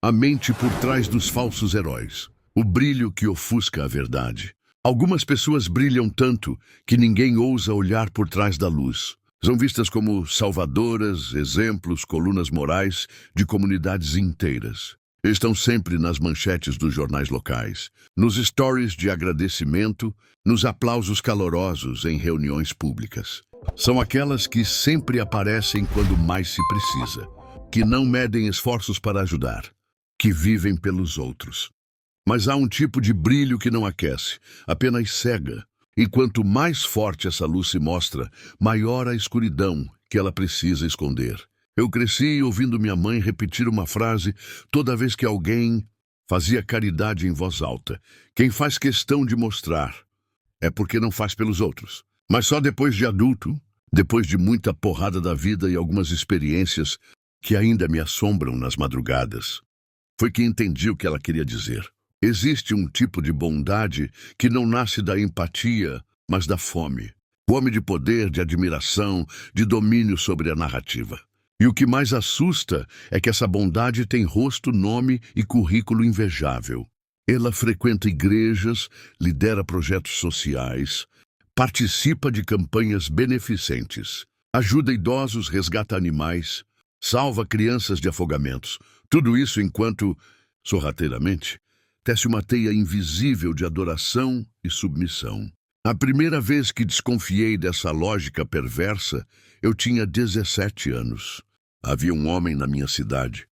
A mente por trás dos falsos heróis. O brilho que ofusca a verdade. Algumas pessoas brilham tanto que ninguém ousa olhar por trás da luz. São vistas como salvadoras, exemplos, colunas morais de comunidades inteiras. Estão sempre nas manchetes dos jornais locais, nos stories de agradecimento, nos aplausos calorosos em reuniões públicas. São aquelas que sempre aparecem quando mais se precisa, que não medem esforços para ajudar, que vivem pelos outros. Mas há um tipo de brilho que não aquece, apenas cega. E quanto mais forte essa luz se mostra, maior a escuridão que ela precisa esconder. Eu cresci ouvindo minha mãe repetir uma frase toda vez que alguém fazia caridade em voz alta. Quem faz questão de mostrar é porque não faz pelos outros. Mas só depois de adulto, depois de muita porrada da vida e algumas experiências que ainda me assombram nas madrugadas, foi que entendi o que ela queria dizer. Existe um tipo de bondade que não nasce da empatia, mas da fome. Fome de poder, de admiração, de domínio sobre a narrativa. E o que mais assusta é que essa bondade tem rosto, nome e currículo invejável. Ela frequenta igrejas, lidera projetos sociais, participa de campanhas beneficentes, ajuda idosos, resgata animais, salva crianças de afogamentos. Tudo isso enquanto, sorrateiramente, tece uma teia invisível de adoração e submissão. A primeira vez que desconfiei dessa lógica perversa, eu tinha 17 anos. Havia um homem na minha cidade,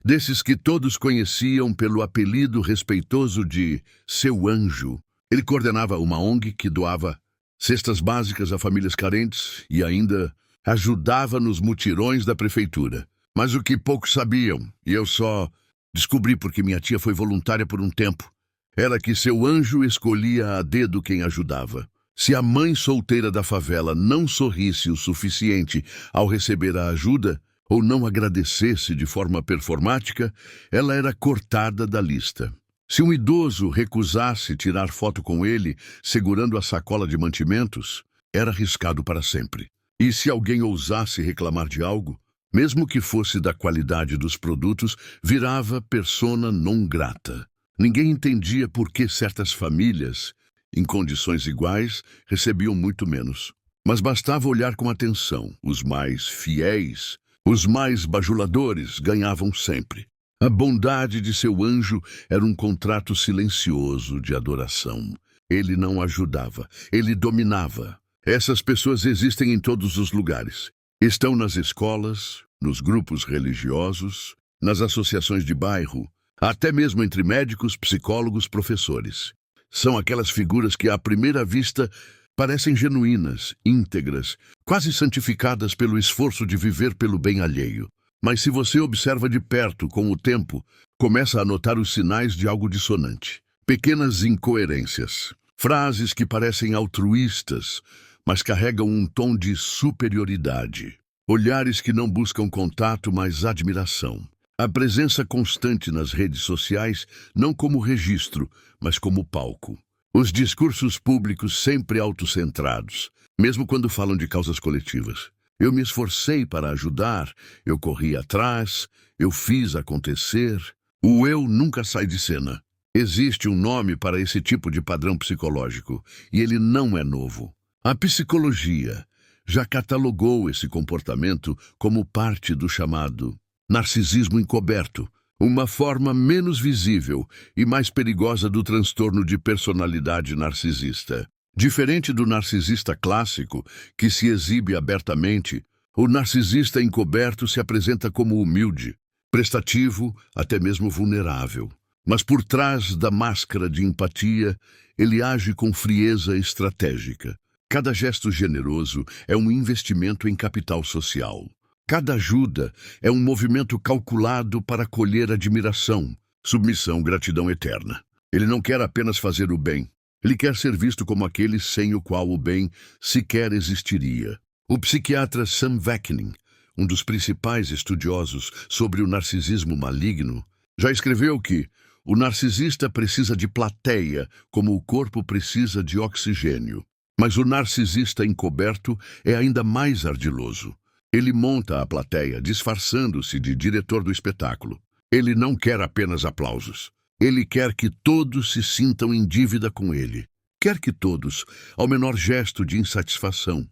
desses que todos conheciam pelo apelido respeitoso de Seu Anjo. Ele coordenava uma ONG que doava cestas básicas a famílias carentes e ainda ajudava nos mutirões da prefeitura. Mas o que poucos sabiam, e eu só descobri porque minha tia foi voluntária por um tempo, era que Seu Anjo escolhia a dedo quem ajudava. Se a mãe solteira da favela não sorrisse o suficiente ao receber a ajuda, ou não agradecesse de forma performática, ela era cortada da lista. Se um idoso recusasse tirar foto com ele, segurando a sacola de mantimentos, era riscado para sempre. E se alguém ousasse reclamar de algo, mesmo que fosse da qualidade dos produtos, virava persona non grata. Ninguém entendia por que certas famílias, em condições iguais, recebiam muito menos. Mas bastava olhar com atenção. Os mais fiéis, os mais bajuladores, ganhavam sempre. A bondade de Seu Anjo era um contrato silencioso de adoração. Ele não ajudava, ele dominava. Essas pessoas existem em todos os lugares. Estão nas escolas, nos grupos religiosos, nas associações de bairro, até mesmo entre médicos, psicólogos, professores. São aquelas figuras que, à primeira vista, parecem genuínas, íntegras, quase santificadas pelo esforço de viver pelo bem alheio. Mas se você observa de perto, com o tempo, começa a notar os sinais de algo dissonante. Pequenas incoerências, frases que parecem altruístas, mas carregam um tom de superioridade. Olhares que não buscam contato, mas admiração. A presença constante nas redes sociais, não como registro, mas como palco. Os discursos públicos sempre autocentrados, mesmo quando falam de causas coletivas. Eu me esforcei para ajudar, eu corri atrás, eu fiz acontecer. O eu nunca sai de cena. Existe um nome para esse tipo de padrão psicológico, e ele não é novo. A psicologia já catalogou esse comportamento como parte do chamado narcisismo encoberto, uma forma menos visível e mais perigosa do transtorno de personalidade narcisista. Diferente do narcisista clássico, que se exibe abertamente, o narcisista encoberto se apresenta como humilde, prestativo, até mesmo vulnerável. Mas por trás da máscara de empatia, ele age com frieza estratégica. Cada gesto generoso é um investimento em capital social. Cada ajuda é um movimento calculado para colher admiração, submissão, gratidão eterna. Ele não quer apenas fazer o bem. Ele quer ser visto como aquele sem o qual o bem sequer existiria. O psiquiatra Sam Vaknin, um dos principais estudiosos sobre o narcisismo maligno, já escreveu que o narcisista precisa de plateia como o corpo precisa de oxigênio. Mas o narcisista encoberto é ainda mais ardiloso. Ele monta a plateia, disfarçando-se de diretor do espetáculo. Ele não quer apenas aplausos. Ele quer que todos se sintam em dívida com ele. Quer que todos, ao menor gesto de insatisfação,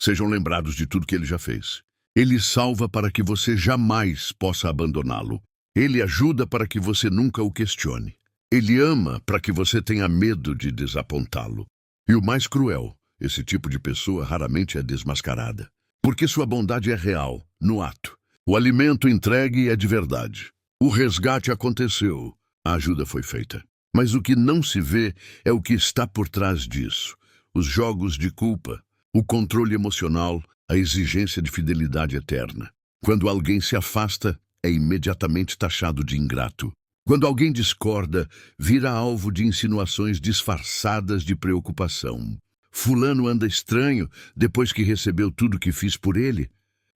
sejam lembrados de tudo que ele já fez. Ele salva para que você jamais possa abandoná-lo. Ele ajuda para que você nunca o questione. Ele ama para que você tenha medo de desapontá-lo. E o mais cruel, esse tipo de pessoa raramente é desmascarada. Porque sua bondade é real, no ato. O alimento entregue é de verdade. O resgate aconteceu. A ajuda foi feita. Mas o que não se vê é o que está por trás disso. Os jogos de culpa, o controle emocional, a exigência de fidelidade eterna. Quando alguém se afasta, é imediatamente taxado de ingrato. Quando alguém discorda, vira alvo de insinuações disfarçadas de preocupação. Fulano anda estranho depois que recebeu tudo que fiz por ele.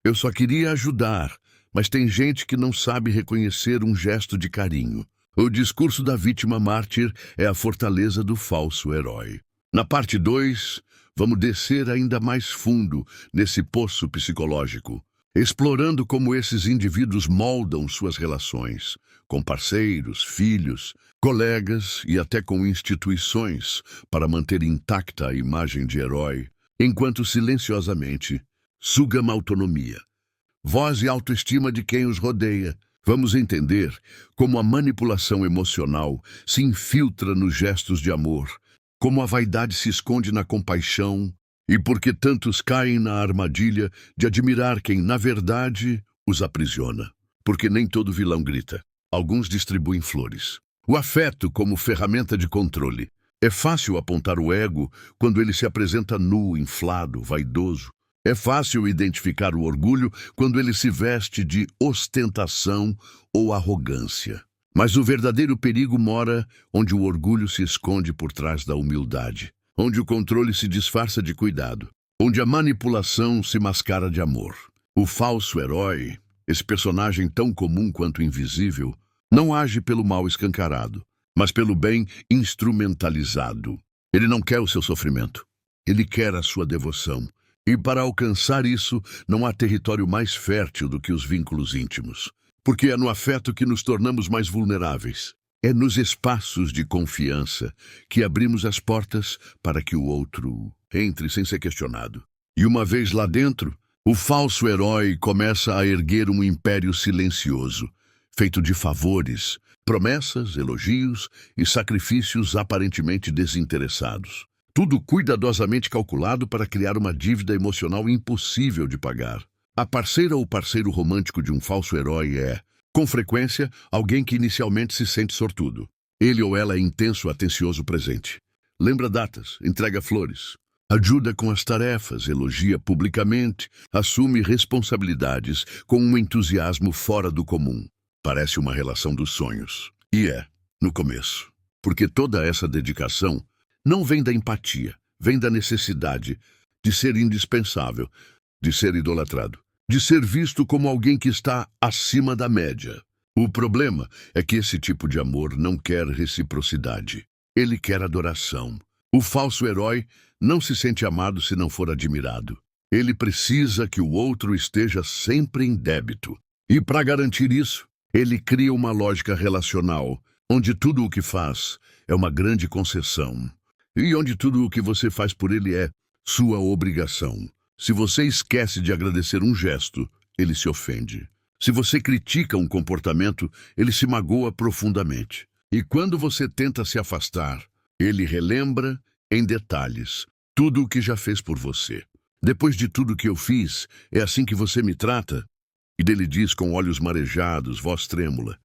Eu só queria ajudar, mas tem gente que não sabe reconhecer um gesto de carinho. O discurso da vítima mártir é a fortaleza do falso herói. Na parte 2, vamos descer ainda mais fundo nesse poço psicológico, explorando como esses indivíduos moldam suas relações, com parceiros, filhos, colegas e até com instituições, para manter intacta a imagem de herói, enquanto silenciosamente sugam a autonomia, voz e autoestima de quem os rodeia. Vamos entender como a manipulação emocional se infiltra nos gestos de amor, como a vaidade se esconde na compaixão e por que tantos caem na armadilha de admirar quem, na verdade, os aprisiona. Porque nem todo vilão grita. Alguns distribuem flores. O afeto como ferramenta de controle. É fácil apontar o ego quando ele se apresenta nu, inflado, vaidoso. É fácil identificar o orgulho quando ele se veste de ostentação ou arrogância. Mas o verdadeiro perigo mora onde o orgulho se esconde por trás da humildade, onde o controle se disfarça de cuidado, onde a manipulação se mascara de amor. O falso herói, esse personagem tão comum quanto invisível, não age pelo mal escancarado, mas pelo bem instrumentalizado. Ele não quer o seu sofrimento, ele quer a sua devoção. E para alcançar isso, não há território mais fértil do que os vínculos íntimos. Porque é no afeto que nos tornamos mais vulneráveis. É nos espaços de confiança que abrimos as portas para que o outro entre sem ser questionado. E uma vez lá dentro, o falso herói começa a erguer um império silencioso, feito de favores, promessas, elogios e sacrifícios aparentemente desinteressados. Tudo cuidadosamente calculado para criar uma dívida emocional impossível de pagar. A parceira ou parceiro romântico de um falso herói é, com frequência, alguém que inicialmente se sente sortudo. Ele ou ela é intenso, atencioso presente. Lembra datas, entrega flores, ajuda com as tarefas, elogia publicamente, assume responsabilidades com um entusiasmo fora do comum. Parece uma relação dos sonhos. E é, no começo. Porque toda essa dedicação não vem da empatia, vem da necessidade de ser indispensável, de ser idolatrado, de ser visto como alguém que está acima da média. O problema é que esse tipo de amor não quer reciprocidade. Ele quer adoração. O falso herói não se sente amado se não for admirado. Ele precisa que o outro esteja sempre em débito. E para garantir isso, ele cria uma lógica relacional, onde tudo o que faz é uma grande concessão. E onde tudo o que você faz por ele é sua obrigação. Se você esquece de agradecer um gesto, ele se ofende. Se você critica um comportamento, ele se magoa profundamente. E quando você tenta se afastar, ele relembra, em detalhes, tudo o que já fez por você. Depois de tudo que eu fiz, é assim que você me trata? E ele diz com olhos marejados, voz trêmula.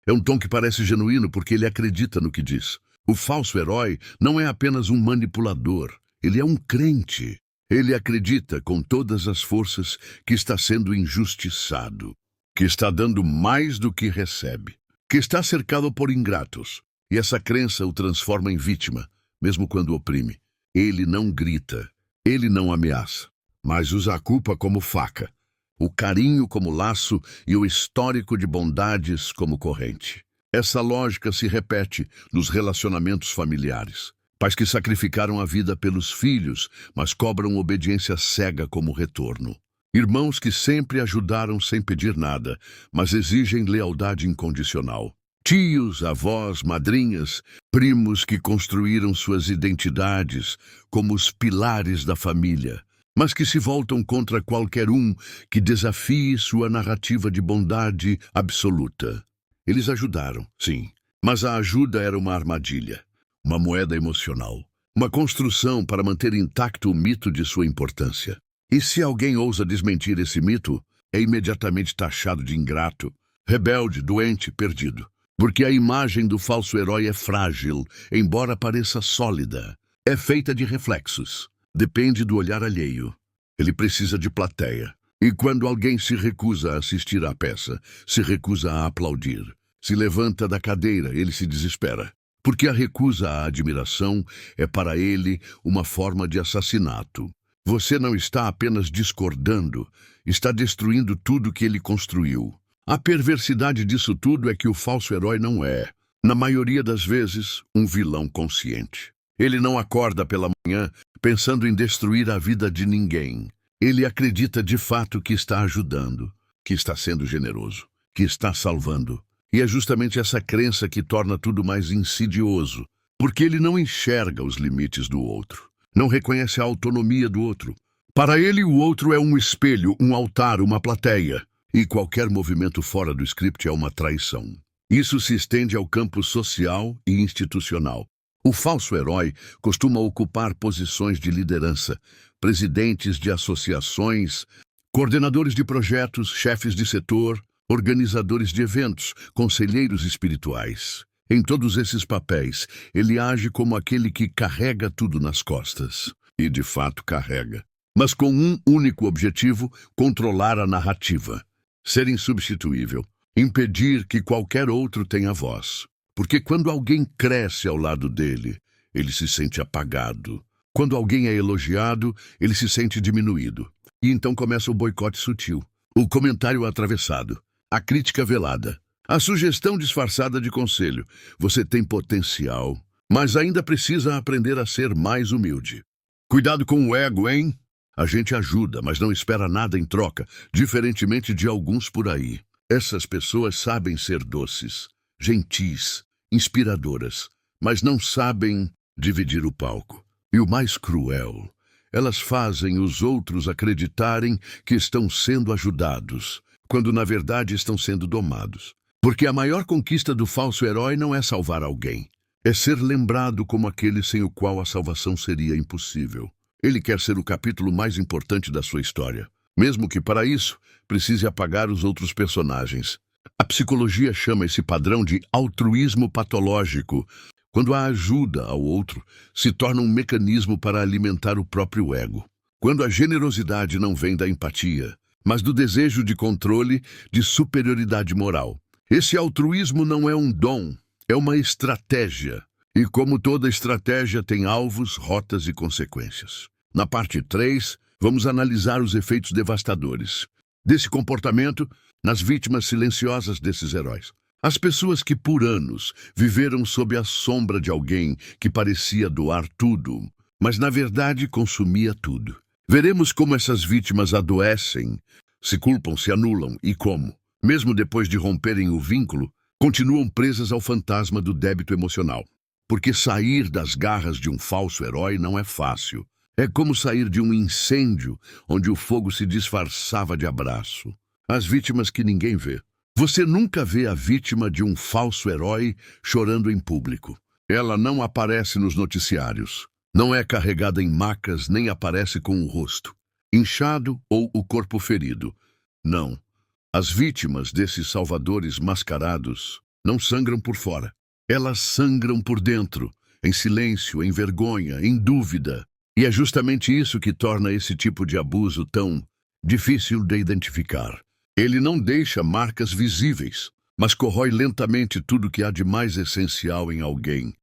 É um tom que parece genuíno porque ele acredita no que diz. O falso herói não é apenas um manipulador, ele é um crente. Ele acredita com todas as forças que está sendo injustiçado, que está dando mais do que recebe, que está cercado por ingratos, e essa crença o transforma em vítima, mesmo quando oprime. Ele não grita, ele não ameaça, mas usa a culpa como faca, o carinho como laço e o histórico de bondades como corrente. Essa lógica se repete nos relacionamentos familiares. Pais que sacrificaram a vida pelos filhos, mas cobram obediência cega como retorno. Irmãos que sempre ajudaram sem pedir nada, mas exigem lealdade incondicional. Tios, avós, madrinhas, primos que construíram suas identidades como os pilares da família, mas que se voltam contra qualquer um que desafie sua narrativa de bondade absoluta. Eles ajudaram, sim, mas a ajuda era uma armadilha, uma moeda emocional, uma construção para manter intacto o mito de sua importância. E se alguém ousa desmentir esse mito, é imediatamente taxado de ingrato, rebelde, doente, perdido. Porque a imagem do falso herói é frágil, embora pareça sólida. É feita de reflexos. Depende do olhar alheio. Ele precisa de plateia. E quando alguém se recusa a assistir à peça, se recusa a aplaudir, se levanta da cadeira, ele se desespera. Porque a recusa à admiração é para ele uma forma de assassinato. Você não está apenas discordando, está destruindo tudo que ele construiu. A perversidade disso tudo é que o falso herói não é, na maioria das vezes, um vilão consciente. Ele não acorda pela manhã pensando em destruir a vida de ninguém. Ele acredita de fato que está ajudando, que está sendo generoso, que está salvando. E é justamente essa crença que torna tudo mais insidioso, porque ele não enxerga os limites do outro, não reconhece a autonomia do outro. Para ele, o outro é um espelho, um altar, uma plateia. E qualquer movimento fora do script é uma traição. Isso se estende ao campo social e institucional. O falso herói costuma ocupar posições de liderança, presidentes de associações, coordenadores de projetos, chefes de setor, organizadores de eventos, conselheiros espirituais. Em todos esses papéis, ele age como aquele que carrega tudo nas costas. E de fato carrega. Mas com um único objetivo: controlar a narrativa. Ser insubstituível, impedir que qualquer outro tenha voz. Porque quando alguém cresce ao lado dele, ele se sente apagado. Quando alguém é elogiado, ele se sente diminuído. E então começa o boicote sutil, o comentário atravessado, a crítica velada, a sugestão disfarçada de conselho. Você tem potencial, mas ainda precisa aprender a ser mais humilde. Cuidado com o ego, hein? A gente ajuda, mas não espera nada em troca, diferentemente de alguns por aí. Essas pessoas sabem ser doces, gentis, inspiradoras, mas não sabem dividir o palco. E o mais cruel, elas fazem os outros acreditarem que estão sendo ajudados, quando na verdade estão sendo domados. Porque a maior conquista do falso herói não é salvar alguém, é ser lembrado como aquele sem o qual a salvação seria impossível. Ele quer ser o capítulo mais importante da sua história, mesmo que para isso precise apagar os outros personagens. A psicologia chama esse padrão de altruísmo patológico, quando a ajuda ao outro se torna um mecanismo para alimentar o próprio ego. Quando a generosidade não vem da empatia, mas do desejo de controle, de superioridade moral. Esse altruísmo não é um dom, é uma estratégia. E como toda estratégia tem alvos, rotas e consequências. Na parte 3, vamos analisar os efeitos devastadores desse comportamento nas vítimas silenciosas desses heróis. As pessoas que por anos viveram sob a sombra de alguém que parecia doar tudo, mas na verdade consumia tudo. Veremos como essas vítimas adoecem, se culpam, se anulam e como, mesmo depois de romperem o vínculo, continuam presas ao fantasma do débito emocional. Porque sair das garras de um falso herói não é fácil. É como sair de um incêndio onde o fogo se disfarçava de abraço. As vítimas que ninguém vê. Você nunca vê a vítima de um falso herói chorando em público. Ela não aparece nos noticiários. Não é carregada em macas, nem aparece com o rosto inchado ou o corpo ferido. Não. As vítimas desses salvadores mascarados não sangram por fora. Elas sangram por dentro, em silêncio, em vergonha, em dúvida. E é justamente isso que torna esse tipo de abuso tão difícil de identificar. Ele não deixa marcas visíveis, mas corrói lentamente tudo que há de mais essencial em alguém.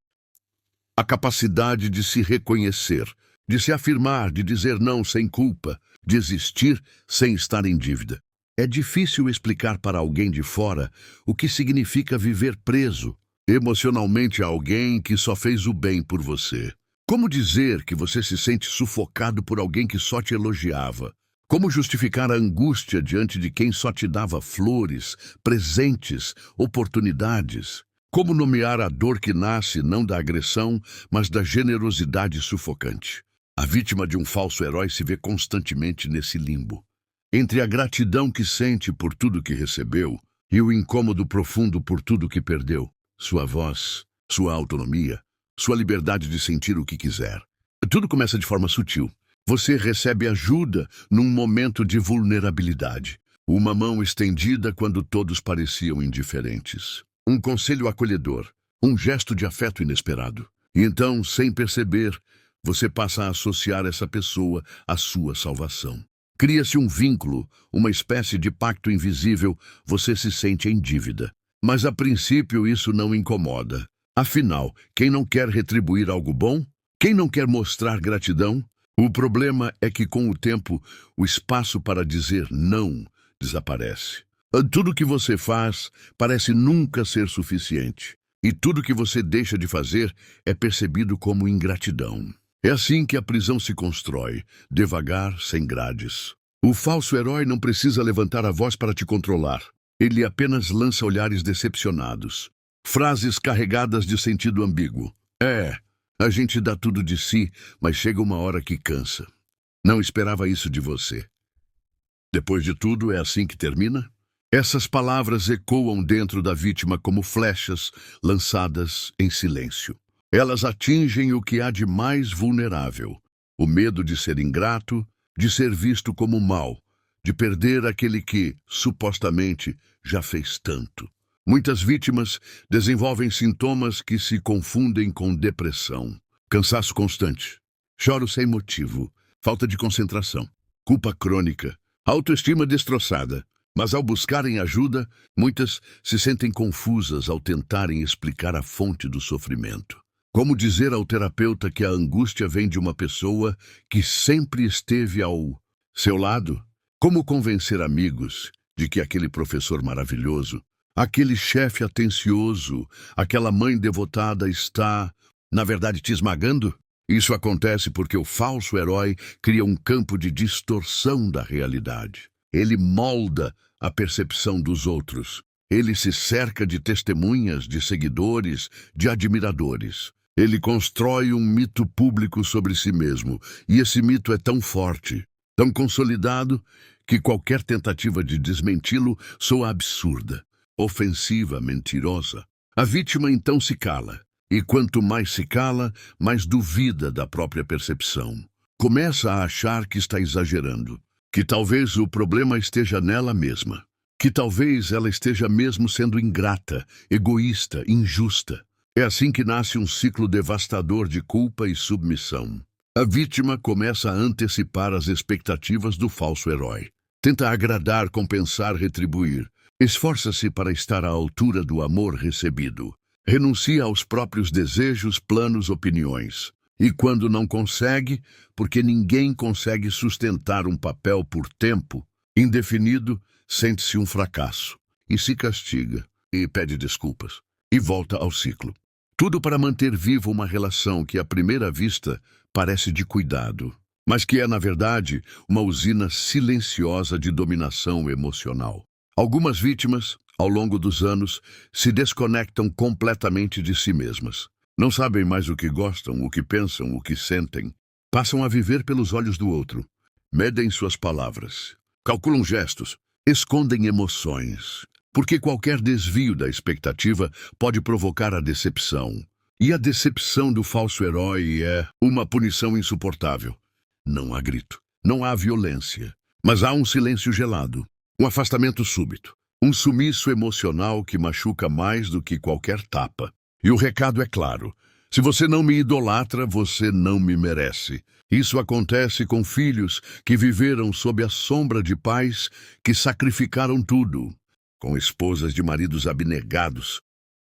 A capacidade de se reconhecer, de se afirmar, de dizer não sem culpa, de existir sem estar em dívida. É difícil explicar para alguém de fora o que significa viver preso emocionalmente a alguém que só fez o bem por você. Como dizer que você se sente sufocado por alguém que só te elogiava, Como justificar a angústia diante de quem só te dava flores, presentes, oportunidades? Como nomear a dor que nasce não da agressão, mas da generosidade sufocante? A vítima de um falso herói se vê constantemente nesse limbo, entre a gratidão que sente por tudo que recebeu e o incômodo profundo por tudo que perdeu. Sua voz, sua autonomia, sua liberdade de sentir o que quiser. Tudo começa de forma sutil. Você recebe ajuda num momento de vulnerabilidade. Uma mão estendida quando todos pareciam indiferentes. Um conselho acolhedor. Um gesto de afeto inesperado. E então, sem perceber, você passa a associar essa pessoa à sua salvação. Cria-se um vínculo, uma espécie de pacto invisível. Você se sente em dívida. Mas a princípio isso não incomoda. Afinal, quem não quer retribuir algo bom? Quem não quer mostrar gratidão? O problema é que com o tempo, o espaço para dizer não desaparece. Tudo que você faz parece nunca ser suficiente. E tudo que você deixa de fazer é percebido como ingratidão. É assim que a prisão se constrói, devagar, sem grades. O falso herói não precisa levantar a voz para te controlar. Ele apenas lança olhares decepcionados. Frases carregadas de sentido ambíguo. A gente dá tudo de si, mas chega uma hora que cansa. Não esperava isso de você. Depois de tudo, é assim que termina? Essas palavras ecoam dentro da vítima como flechas lançadas em silêncio. Elas atingem o que há de mais vulnerável. O medo de ser ingrato, de ser visto como mal, de perder aquele que, supostamente, já fez tanto. Muitas vítimas desenvolvem sintomas que se confundem com depressão, cansaço constante, choro sem motivo, falta de concentração, culpa crônica, autoestima destroçada. Mas ao buscarem ajuda, muitas se sentem confusas ao tentarem explicar a fonte do sofrimento. Como dizer ao terapeuta que a angústia vem de uma pessoa que sempre esteve ao seu lado? Como convencer amigos de que aquele professor maravilhoso, aquele chefe atencioso, aquela mãe devotada está, na verdade, te esmagando? Isso acontece porque o falso herói cria um campo de distorção da realidade. Ele molda a percepção dos outros. Ele se cerca de testemunhas, de seguidores, de admiradores. Ele constrói um mito público sobre si mesmo. E esse mito é tão forte, tão consolidado, que qualquer tentativa de desmenti-lo soa absurda, ofensiva, mentirosa. A vítima então se cala. E quanto mais se cala, mais duvida da própria percepção. Começa a achar que está exagerando. Que talvez o problema esteja nela mesma. Que talvez ela esteja mesmo sendo ingrata, egoísta, injusta. É assim que nasce um ciclo devastador de culpa e submissão. A vítima começa a antecipar as expectativas do falso herói. Tenta agradar, compensar, retribuir. Esforça-se para estar à altura do amor recebido. Renuncia aos próprios desejos, planos, opiniões. E quando não consegue, porque ninguém consegue sustentar um papel por tempo indefinido, sente-se um fracasso. E se castiga, e pede desculpas, e volta ao ciclo. Tudo para manter viva uma relação que, à primeira vista, parece de cuidado, mas que é, na verdade, uma usina silenciosa de dominação emocional. Algumas vítimas, ao longo dos anos, se desconectam completamente de si mesmas. Não sabem mais o que gostam, o que pensam, o que sentem. Passam a viver pelos olhos do outro. Medem suas palavras. Calculam gestos. Escondem emoções. Porque qualquer desvio da expectativa pode provocar a decepção. E a decepção do falso herói é uma punição insuportável. Não há grito. Não há violência. Mas há um silêncio gelado. Um afastamento súbito. Um sumiço emocional que machuca mais do que qualquer tapa. E o recado é claro. Se você não me idolatra, você não me merece. Isso acontece com filhos que viveram sob a sombra de pais que sacrificaram tudo. Com esposas de maridos abnegados.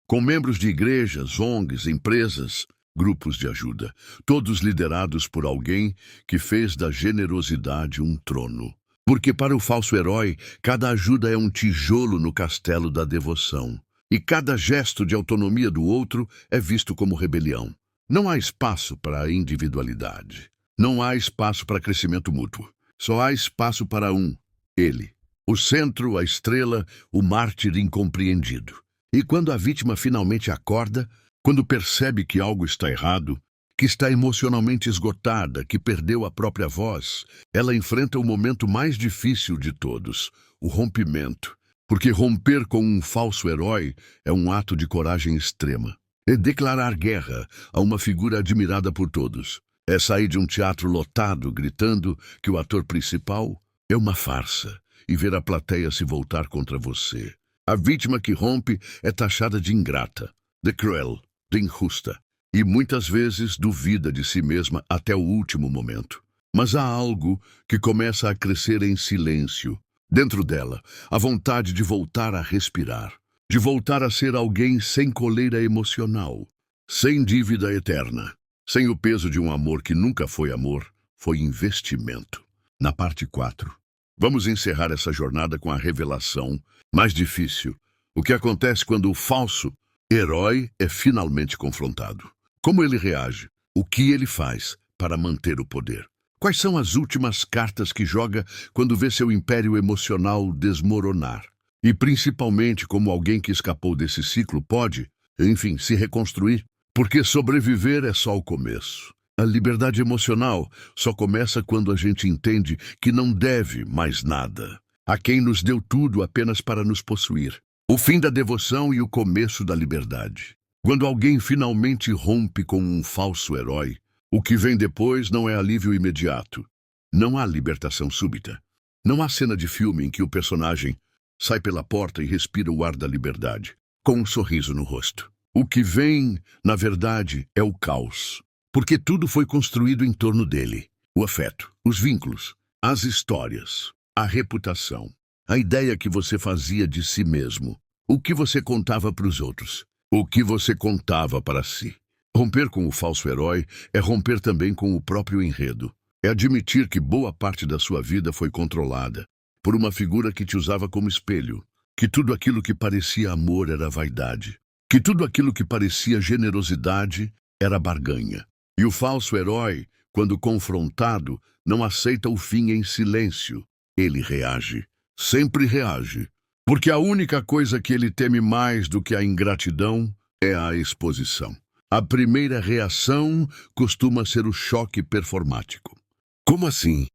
Com membros de igrejas, ONGs, empresas, grupos de ajuda. Todos liderados por alguém que fez da generosidade um trono. Porque para o falso herói, cada ajuda é um tijolo no castelo da devoção. E cada gesto de autonomia do outro é visto como rebelião. Não há espaço para a individualidade. Não há espaço para crescimento mútuo. Só há espaço para um, ele. O centro, a estrela, o mártir incompreendido. E quando a vítima finalmente acorda, quando percebe que algo está errado, que está emocionalmente esgotada, que perdeu a própria voz, ela enfrenta o momento mais difícil de todos, o rompimento. Porque romper com um falso herói é um ato de coragem extrema. É declarar guerra a uma figura admirada por todos. É sair de um teatro lotado gritando que o ator principal é uma farsa e ver a plateia se voltar contra você. A vítima que rompe é taxada de ingrata, de cruel, de injusta e muitas vezes duvida de si mesma até o último momento. Mas há algo que começa a crescer em silêncio. Dentro dela, a vontade de voltar a respirar, de voltar a ser alguém sem coleira emocional, sem dívida eterna, sem o peso de um amor que nunca foi amor, foi investimento. Na parte 4, vamos encerrar essa jornada com a revelação mais difícil. O que acontece quando o falso herói é finalmente confrontado? Como ele reage? O que ele faz para manter o poder? Quais são as últimas cartas que joga quando vê seu império emocional desmoronar? E principalmente como alguém que escapou desse ciclo pode, enfim, se reconstruir? Porque sobreviver é só o começo. A liberdade emocional só começa quando a gente entende que não deve mais nada a quem nos deu tudo apenas para nos possuir. O fim da devoção e o começo da liberdade. Quando alguém finalmente rompe com um falso herói, o que vem depois não é alívio imediato. Não há libertação súbita. Não há cena de filme em que o personagem sai pela porta e respira o ar da liberdade, com um sorriso no rosto. O que vem, na verdade, é o caos. Porque tudo foi construído em torno dele. O afeto, os vínculos, as histórias, a reputação, a ideia que você fazia de si mesmo, o que você contava para os outros, o que você contava para si. Romper com o falso herói é romper também com o próprio enredo. É admitir que boa parte da sua vida foi controlada por uma figura que te usava como espelho, que tudo aquilo que parecia amor era vaidade, que tudo aquilo que parecia generosidade era barganha. E o falso herói, quando confrontado, não aceita o fim em silêncio. Ele reage, sempre reage, porque a única coisa que ele teme mais do que a ingratidão é a exposição. A primeira reação costuma ser o choque performático. Como assim?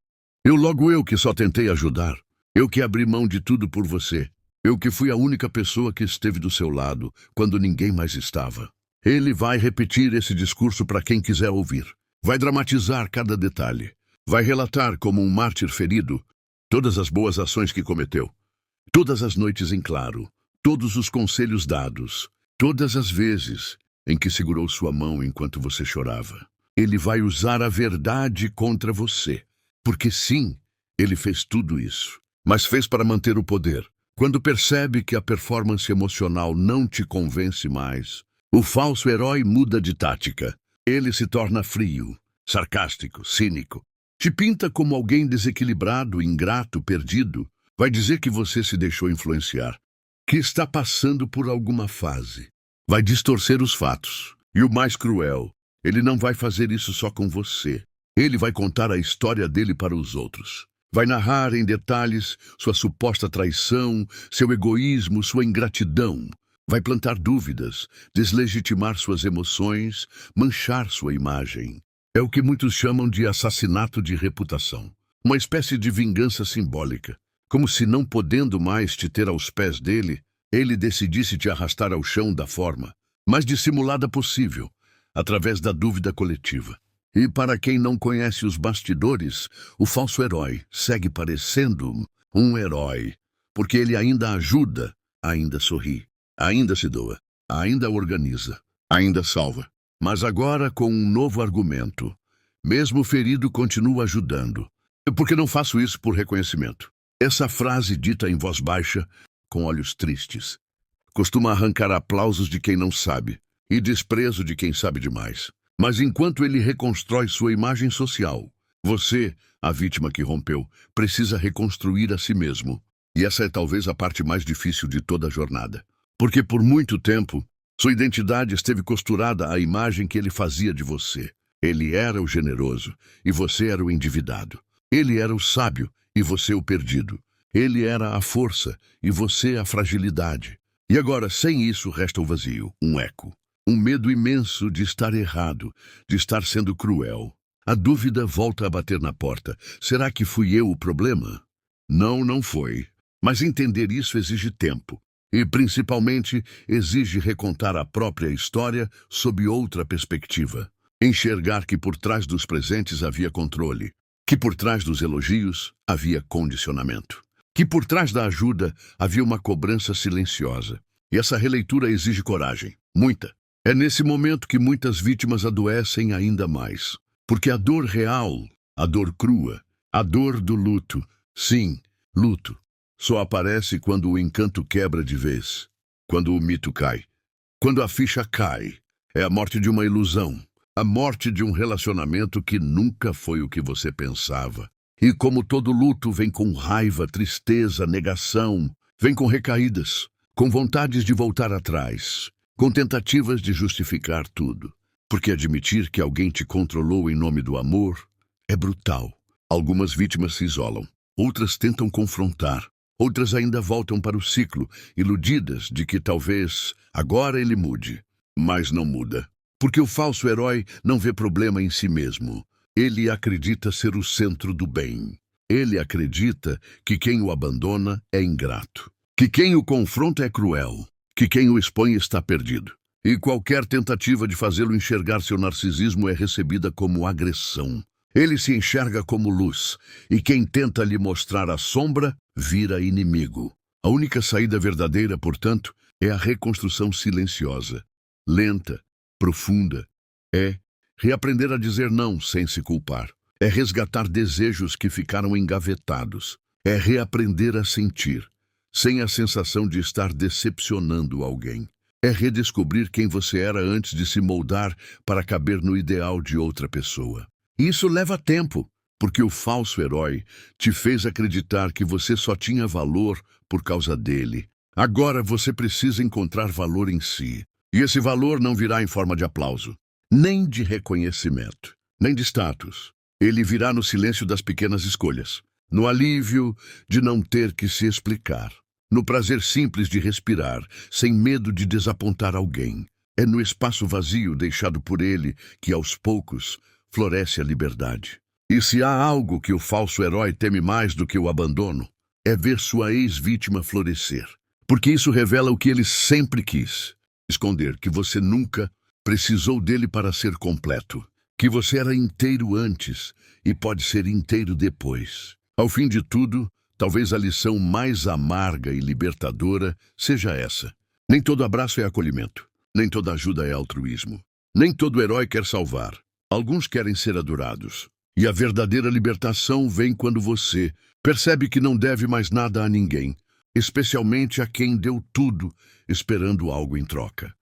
Eu que só tentei ajudar. Eu que abri mão de tudo por você. Eu que fui a única pessoa que esteve do seu lado quando ninguém mais estava. Ele vai repetir esse discurso para quem quiser ouvir. Vai dramatizar cada detalhe. Vai relatar como um mártir ferido todas as boas ações que cometeu. Todas as noites em claro. Todos os conselhos dados. Todas as vezes em que segurou sua mão enquanto você chorava. Ele vai usar a verdade contra você. Porque sim, ele fez tudo isso. Mas fez para manter o poder. Quando percebe que a performance emocional não te convence mais, o falso herói muda de tática. Ele se torna frio, sarcástico, cínico. Te pinta como alguém desequilibrado, ingrato, perdido. Vai dizer que você se deixou influenciar, que está passando por alguma fase. Vai distorcer os fatos. E o mais cruel, ele não vai fazer isso só com você. Ele vai contar a história dele para os outros. Vai narrar em detalhes sua suposta traição, seu egoísmo, sua ingratidão. Vai plantar dúvidas, deslegitimar suas emoções, manchar sua imagem. É o que muitos chamam de assassinato de reputação. Uma espécie de vingança simbólica. Como se não podendo mais te ter aos pés dele, ele decidisse te arrastar ao chão da forma mais dissimulada possível, através da dúvida coletiva. E para quem não conhece os bastidores, o falso herói segue parecendo um herói, porque ele ainda ajuda, ainda sorri, ainda se doa, ainda organiza, ainda salva. Mas agora com um novo argumento. Mesmo ferido, continua ajudando. Porque não faço isso por reconhecimento. Essa frase dita em voz baixa, com olhos tristes, costuma arrancar aplausos de quem não sabe e desprezo de quem sabe demais. Mas enquanto ele reconstrói sua imagem social, você, a vítima que rompeu, precisa reconstruir a si mesmo. E essa é talvez a parte mais difícil de toda a jornada. Porque por muito tempo, sua identidade esteve costurada à imagem que ele fazia de você. Ele era o generoso e você era o endividado. Ele era o sábio e você o perdido. Ele era a força e você a fragilidade. E agora, sem isso, resta o vazio, um eco. Um medo imenso de estar errado, de estar sendo cruel. A dúvida volta a bater na porta. Será que fui eu o problema? Não, não foi. Mas entender isso exige tempo. E, principalmente, exige recontar a própria história sob outra perspectiva. Enxergar que por trás dos presentes havia controle, que por trás dos elogios havia condicionamento, que por trás da ajuda havia uma cobrança silenciosa. E essa releitura exige coragem, muita. É nesse momento que muitas vítimas adoecem ainda mais. Porque a dor real, a dor crua, a dor do luto, sim, luto, só aparece quando o encanto quebra de vez, quando o mito cai, quando a ficha cai. É a morte de uma ilusão, a morte de um relacionamento que nunca foi o que você pensava. E como todo luto vem com raiva, tristeza, negação, vem com recaídas, com vontades de voltar atrás, com tentativas de justificar tudo. Porque admitir que alguém te controlou em nome do amor é brutal. Algumas vítimas se isolam, outras tentam confrontar, outras ainda voltam para o ciclo, iludidas de que talvez agora ele mude. Mas não muda. Porque o falso herói não vê problema em si mesmo. Ele acredita ser o centro do bem. Ele acredita que quem o abandona é ingrato, que quem o confronta é cruel, que quem o expõe está perdido. E qualquer tentativa de fazê-lo enxergar seu narcisismo é recebida como agressão. Ele se enxerga como luz, e quem tenta lhe mostrar a sombra vira inimigo. A única saída verdadeira, portanto, é a reconstrução silenciosa, lenta, profunda. É reaprender a dizer não sem se culpar. É resgatar desejos que ficaram engavetados. É reaprender a sentir, sem a sensação de estar decepcionando alguém. É redescobrir quem você era antes de se moldar para caber no ideal de outra pessoa. E isso leva tempo, porque o falso herói te fez acreditar que você só tinha valor por causa dele. Agora você precisa encontrar valor em si. E esse valor não virá em forma de aplauso, nem de reconhecimento, nem de status. Ele virá no silêncio das pequenas escolhas, no alívio de não ter que se explicar. No prazer simples de respirar, sem medo de desapontar alguém. É no espaço vazio deixado por ele que, aos poucos, floresce a liberdade. E se há algo que o falso herói teme mais do que o abandono, é ver sua ex-vítima florescer. Porque isso revela o que ele sempre quis. Esconder que você nunca precisou dele para ser completo. Que você era inteiro antes e pode ser inteiro depois. Ao fim de tudo, talvez a lição mais amarga e libertadora seja essa. Nem todo abraço é acolhimento. Nem toda ajuda é altruísmo. Nem todo herói quer salvar. Alguns querem ser adorados. E a verdadeira libertação vem quando você percebe que não deve mais nada a ninguém, especialmente a quem deu tudo, esperando algo em troca.